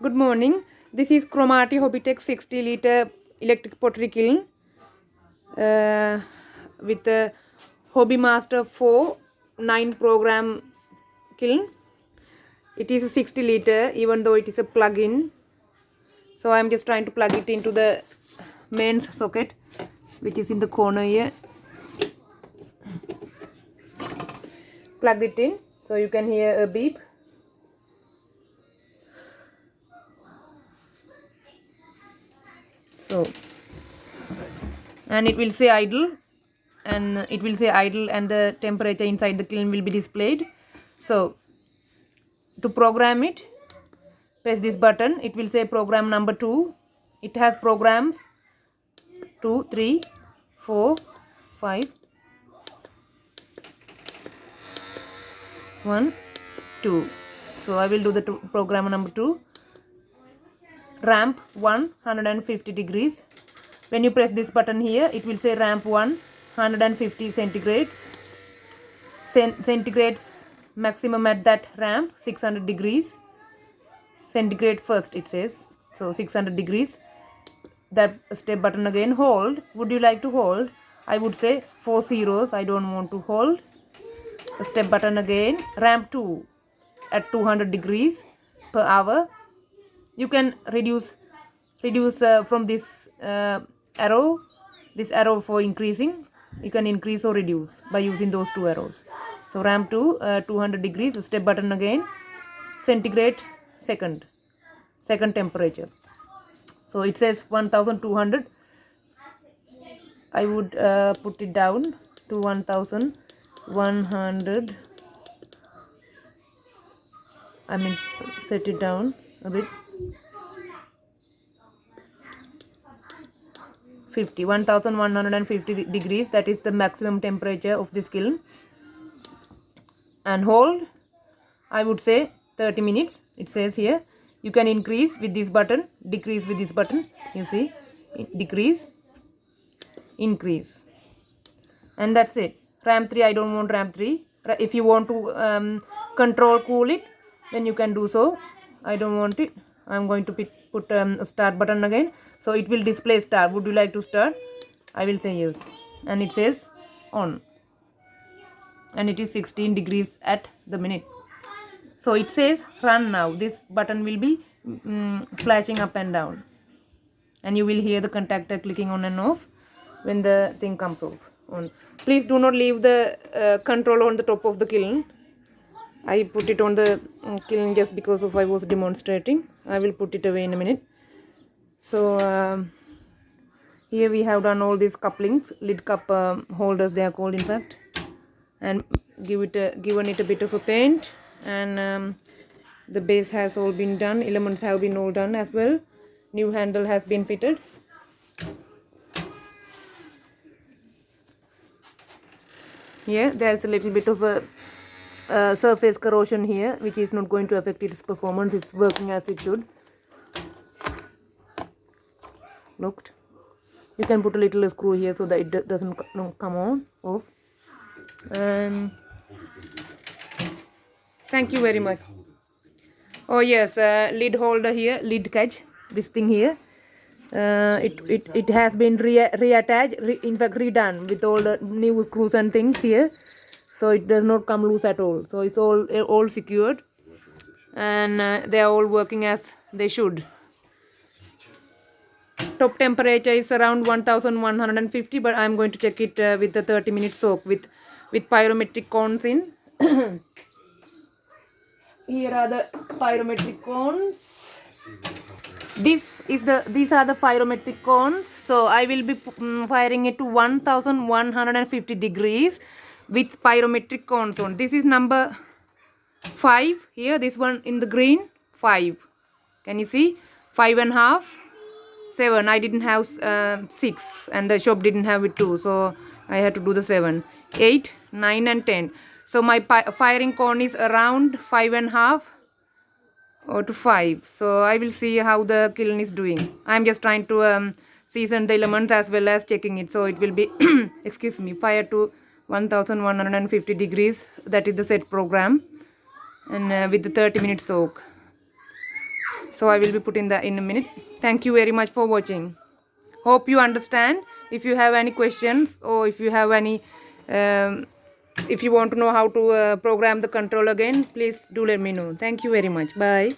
Good morning. This is Chromati Hobbytech 60-liter electric pottery kiln with the Hobby Master 4 9 program kiln. It is a 60-liter even though it is a plug-in. So I am just trying to plug it into the mains socket which is in the corner here. Plug it in so you can hear a beep. So, and it will say idle, and the temperature inside the kiln will be displayed. So to program it, press this button. It will say program number 2. It has programs 2, 3, 4, 5, 1, 2. So I will do the program number 2. Ramp 150 degrees. When you press this button here, it will say ramp 150 centigrades. Centigrades maximum at that ramp 600 degrees. Centigrade first it says. So 600 degrees. That step button again. Hold. Would you like to hold? I would say 4 zeros. I don't want to hold. Step button again. Ramp 2 at 200 degrees per hour. You can reduce from this arrow for increasing. You can increase or reduce by using those two arrows. So ramp 2 200 degrees. Step button again. Centigrade second temperature. So it says 1200. I would put it down to 1100. I mean set it down a bit. 1150 degrees, that is the maximum temperature of this kiln. And hold, I would say 30 minutes. It says here you can increase with this button, decrease with this button. You see, decrease, increase, and that's it. Ramp 3, I don't want ramp 3. If you want to control cool it, then you can do so. I don't want it. I'm going to put a start button again, so it will display start. Would you like to start? I will say yes, and it says on, and it is 16 degrees at the minute. So it says run now. This button will be flashing up and down, and you will hear the contactor clicking on and off when the thing comes off on. Please do not leave the controller on the top of the kiln. I put it on the kiln just because of I was demonstrating. I will put it away in a minute. So here we have done all these couplings, lid cup holders they are called in fact, and given it a bit of a paint, and the base has all been done. Elements have been all done as well. New handle has been fitted. Here there's a little bit of a surface corrosion here, which is not going to affect its performance. It's working as it should. Looked. You can put a little screw here so that it doesn't come on off. And thank you very much. Oh yes, lid holder here, lid catch. This thing here. It has been reattached, in fact redone with all the new screws and things here, so it does not come loose at all. So it's all secured, and they are all working as they should. Top temperature is around 1150, but I'm going to check it with the 30-minute soak with pyrometric cones in. Here are the pyrometric cones. These are the pyrometric cones. So I will be firing it to 1150 degrees with pyrometric cones on. This is number 5 here. This one in the green, 5. Can you see? 5.5, 7. I didn't have 6, and the shop didn't have it too, so I had to do the 7, 8, 9, and 10. So my firing cone is around 5.5 or to 5. So I will see how the kiln is doing. I'm just trying to season the elements as well as checking it. So it will be excuse me, fire to 1150 degrees. That is the set program, and with the 30-minute soak. So I will be putting that in a minute. Thank you very much for watching. Hope you understand. If you have any questions or if you have any if you want to know how to program the control again, please do let me know. Thank you very much. Bye.